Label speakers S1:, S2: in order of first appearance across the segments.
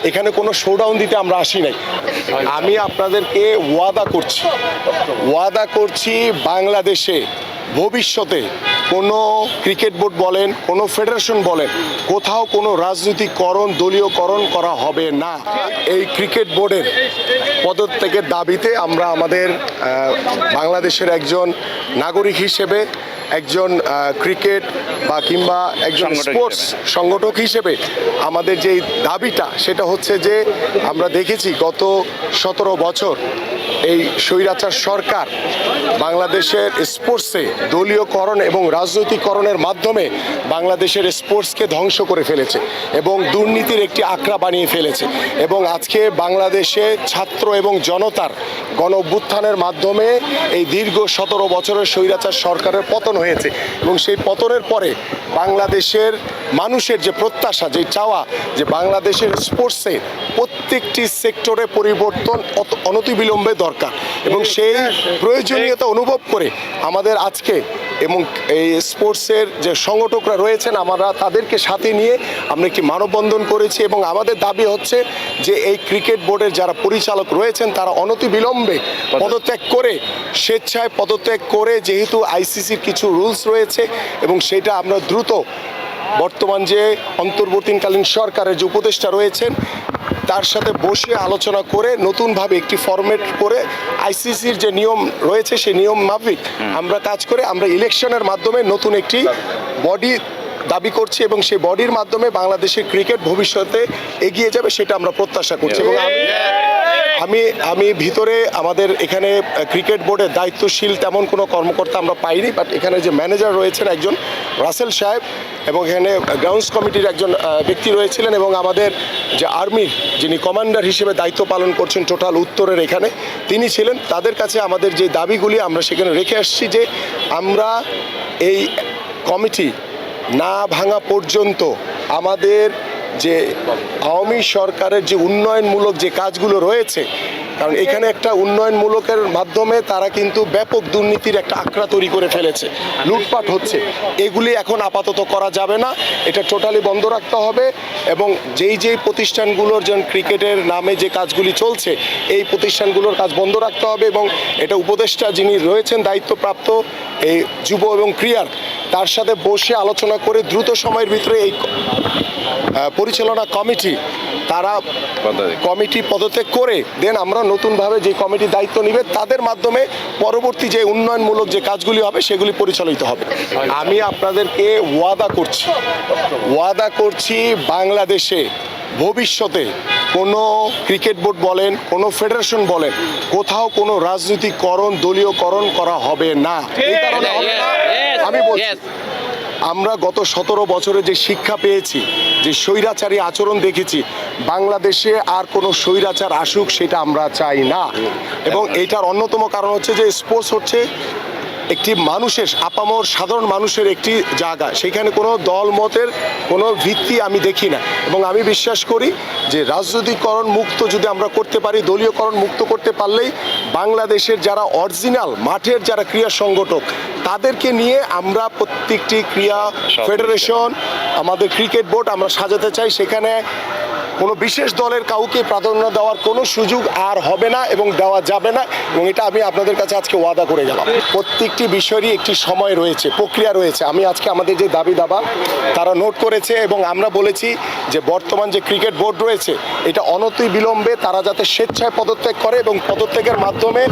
S1: এখানে কোনো শোডাউন দিতে আমরা আসি নাই। আমি আপনাদেরকে ওয়াদা করছি বাংলাদেশে ভবিষ্যতে কোনো ক্রিকেট বোর্ড বলেন, কোনো ফেডারেশন বলেন, কোথাও কোনো রাজনীতিকরণ, দলীয়করণ করা হবে না। এই ক্রিকেট বোর্ডের পদত্যাগের দাবিতে আমরা আমাদের বাংলাদেশের একজন নাগরিক হিসেবে, একজন ক্রিকেট বা কিংবা একজন স্পোর্টস সংগঠক হিসেবে আমাদের যে দাবিটা সেটা হচ্ছে যে আমরা দেখেছি গত 17 বছর এই স্বৈরাচার সরকার বাংলাদেশের স্পোর্টসে দলীয়করণ এবং রাজনৈতিকরণের মাধ্যমে বাংলাদেশের স্পোর্টসকে ধ্বংস করে ফেলেছে এবং দুর্নীতির একটি আখড়া বানিয়ে ফেলেছে। এবং আজকে বাংলাদেশে ছাত্র এবং জনতার গণ অভ্যুত্থানের মাধ্যমে এই দীর্ঘ 17 বছরের স্বৈরাচার সরকারের পতন হয়েছে এবং সেই পতনের পরে বাংলাদেশের মানুষের যে প্রত্যাশা, যে চাওয়া, যে বাংলাদেশের স্পোর্টসে প্রত্যেকটি সেক্টরে পরিবর্তন অনতিবিলম্বে দরকার এবং সেই প্রয়োজনীয়তা অনুভব করে আমাদের আজকে এবং এই স্পোর্টসের যে সংগঠকরা রয়েছেন আমরা তাদেরকে সাথে নিয়ে আমরা একটি মানববন্ধন করেছি এবং আমাদের দাবি হচ্ছে যে এই ক্রিকেট বোর্ডের যারা পরিচালক রয়েছেন তারা অনতিবিলম্বে পদত্যাগ করে, স্বেচ্ছায় পদত্যাগ করে, যেহেতু আইসিসির কিছু রুলস রয়েছে এবং সেটা আমরা দ্রুত বর্তমান যে অন্তর্বর্তীকালীন সরকারের যে উপদেষ্টা রয়েছেন তার সাথে বসে আলোচনা করে নতুনভাবে একটি ফরম্যাট করে আইসিসির যে নিয়ম রয়েছে সেই নিয়ম মাফিক আমরা কাজ করে আমরা ইলেকশনের মাধ্যমে নতুন একটি বডি দাবি করছি এবং সেই বডির মাধ্যমে বাংলাদেশের ক্রিকেট ভবিষ্যতে এগিয়ে যাবে সেটা আমরা প্রত্যাশা করছি। এবং আমি ভিতরে আমাদের এখানে ক্রিকেট বোর্ডের দায়িত্বশীল তেমন কোনো কর্মকর্তা আমরা পাইনি, বাট এখানে যে ম্যানেজার রয়েছেন একজন রাসেল সাহেব এবং এখানে গ্রাউন্ডস কমিটির একজন ব্যক্তি রয়েছিলেন এবং আমাদের যে আর্মির যিনি কমান্ডার হিসেবে দায়িত্ব পালন করছেন টোটাল উত্তরের এখানে তিনি ছিলেন। তাদের কাছে আমাদের যে দাবিগুলি আমরা সেখানে রেখে আসছি যে আমরা এই কমিটি না ভাঙা পর্যন্ত আমাদের যে আওয়ামী সরকারের যে উন্নয়নমূলক যে কাজগুলো রয়েছে, কারণ এখানে একটা উন্নয়নমূলকের মাধ্যমে তারা কিন্তু ব্যাপক দুর্নীতির একটা আখড়া তৈরি করে ফেলেছে, লুটপাট হচ্ছে, এগুলি এখন আপাতত করা যাবে না, এটা টোটালি বন্ধ রাখতে হবে। এবং যেই প্রতিষ্ঠানগুলোর যেন ক্রিকেটের নামে যে কাজগুলি চলছে এই প্রতিষ্ঠানগুলোর কাজ বন্ধ রাখতে হবে এবং এটা উপদেষ্টা যিনি রয়েছেন দায়িত্বপ্রাপ্ত এই যুব এবং ক্রীড়ার তার সাথে বসে আলোচনা করে দ্রুত সময়ের ভিতরে এই পরিচালনা কমিটি পদত্যাগ করে দেন আমরা নতুনভাবে যে কমিটির দায়িত্ব নিবে তাদের মাধ্যমে পরবর্তী যে উন্নয়নমূলক যে কাজগুলি হবে সেগুলি পরিচালিত হবে। আমি আপনাদেরকে ওয়াদা করছি বাংলাদেশে ভবিষ্যতে কোনো ক্রিকেট বোর্ড বলেন, কোনো ফেডারেশন বলেন, কোথাও কোনো রাজনীতিকরণ, দলীয়করণ করা হবে না। এই কারণে আমি বলছি আমরা গত 17 বছরে যে শিক্ষা পেয়েছি, যে স্বৈরাচারী আচরণ দেখেছি, বাংলাদেশে আর কোনো স্বৈরাচার আসুক সেটা আমরা চাই না। এবং এইটার অন্যতম কারণ হচ্ছে যে স্পোর্টস হচ্ছে একটি মানুষের আপামর সাধারণ মানুষের একটি জায়গা, সেখানে কোনো দল মতের কোনো ভিত্তি আমি দেখি না। এবং আমি বিশ্বাস করি যে রাজনৈতিকরণ মুক্ত যদি আমরা করতে পারি, দলীয়করণ মুক্ত করতে পারলেই বাংলাদেশের যারা অরিজিনাল মাঠের যারা ক্রীড়া সংগঠক তাদেরকে নিয়ে আমরা প্রত্যেকটি ক্রীড়া ফেডারেশন, আমাদের ক্রিকেট বোর্ড আমরা সাজাতে চাই। সেখানে কোনো বিশেষ দলের কাউকে প্রাধান্য দেওয়ার কোনো সুযোগ আর হবে না এবং দেওয়া যাবে না এবং এটা আমি আপনাদের কাছে আজকে ওয়াদা করে গেলাম। প্রত্যেকটি বিষয়েরই একটি সময় রয়েছে, প্রক্রিয়া রয়েছে। আমি আজকে আমাদের যে দাবি দাবা তারা নোট করেছে এবং আমরা বলেছি যে বর্তমান যে ক্রিকেট বোর্ড রয়েছে এটা অনতিবিলম্বে তারা যাতে স্বেচ্ছায় পদত্যাগ করে এবং পদত্যাগের মাধ্যমে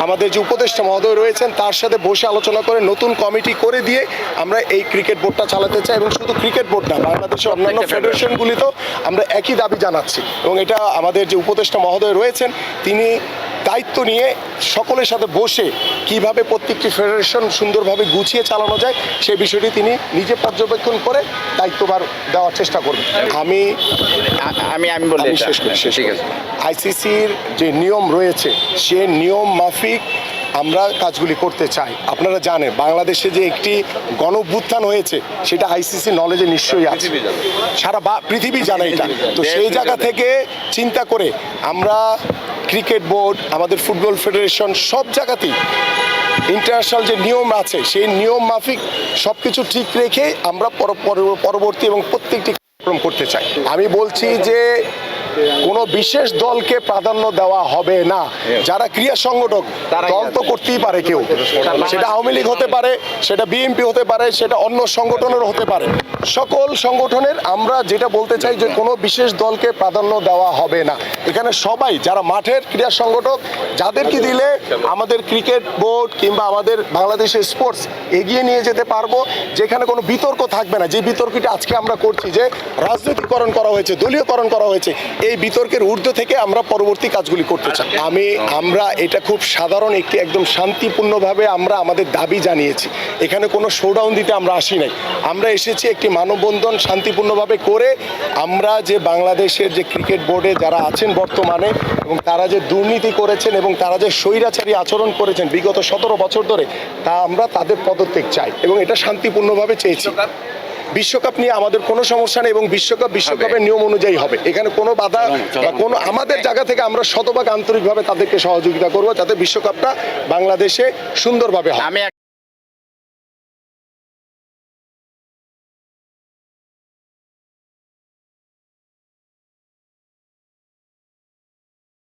S1: আমাদের যে উপদেষ্টা মহোদয় রয়েছেন তার সাথে বসে আলোচনা করে নতুন কমিটি করে দিয়ে আমরা এই ক্রিকেট বোর্ডটা চালাতে চাই। এবং শুধু ক্রিকেট বোর্ড না, বাংলাদেশের অন্যান্য ফেডারেশনগুলিতেও আমরা একই দাবি জানাচ্ছি এবং এটা আমাদের যে উপদেষ্টা মহোদয় রয়েছেন তিনি দায়িত্ব নিয়ে সকলের সাথে বসে কিভাবে প্রত্যেকটি ফেডারেশন সুন্দরভাবে গুছিয়ে চালানো যায় সেই বিষয়টি তিনি নিজে পর্যবেক্ষণ করে দায়িত্বভার দেওয়ার চেষ্টা করবেন। আমি শেষ করি। আইসিসির যে নিয়ম রয়েছে সে নিয়ম মাফিক আমরা কাজগুলি করতে চাই। আপনারা জানেন বাংলাদেশে যে একটি গণ অভ্যুত্থান হয়েছে সেটা আইসিসি নলেজে নিশ্চয়ই আছে, সারা পৃথিবী জানে এটা। তো সেই জায়গা থেকে চিন্তা করে আমরা ক্রিকেট বোর্ড, আমাদের ফুটবল ফেডারেশন সব জায়গাতেই ইন্টারন্যাশনাল যে নিয়ম আছে সেই নিয়ম মাফিক সব কিছু ঠিক রেখে আমরা পরবর্তী এবং প্রত্যেকটি কার্যক্রম করতে চাই। আমি বলছি যে কোনো বিশেষ দলকে প্রাধান্য দেওয়া হবে না। যারা ক্রীড়া সংগঠক, দল তো করতেই পারে কেউ, সেটা আওয়ামী লীগ হতে পারে, সেটা বিএনপি হতে পারে, সেটা অন্য সংগঠনের হতে পারে। সকল সংগঠনের আমরা যেটা বলতে চাই যে কোনো বিশেষ দলকে প্রাধান্য দেওয়া হবে না। এখানে সবাই যারা মাঠের ক্রীড়া সংগঠক, যাদেরকে দিলে আমাদের ক্রিকেট বোর্ড কিংবা আমাদের বাংলাদেশের স্পোর্টস এগিয়ে নিয়ে যেতে পারবো, যেখানে কোনো বিতর্ক থাকবে না। যে বিতর্কটা আজকে আমরা করছি যে রাজনৈতিকরণ করা হয়েছে, দলীয়করণ করা হয়েছে, এই বিতর্কের ঊর্ধ্বে থেকে আমরা পরবর্তী কাজগুলি করতে চাই। আমরা এটা খুব সাধারণ একটি একদম শান্তিপূর্ণভাবে আমরা আমাদের দাবি জানিয়েছি। এখানে কোনো শোডাউন দিতে আমরা আসি নাই। আমরা এসেছি একটি মানববন্ধন শান্তিপূর্ণভাবে করে আমরা যে বাংলাদেশের যে ক্রিকেট বোর্ডে যারা আছেন বর্তমানে এবং তারা যে দুর্নীতি করেছেন এবং তারা যে স্বৈরাচারী আচরণ করেছেন বিগত 17 বছর ধরে, তা আমরা তাদের পদত্যাগ চাই এবং এটা শান্তিপূর্ণভাবে চেয়েছি। বিশ্বকাপ নিয়ে আমাদের কোনো সমস্যা নেই এবং বিশ্বকাপের নিয়ম অনুযায়ী হবে। এখানে কোনো বাধা বা কোনো আমাদের জায়গা থেকে আমরা শতভাগ আন্তরিকভাবে তাদেরকে সহযোগিতা করব যাতে বিশ্বকাপটা বাংলাদেশে সুন্দরভাবে হয়।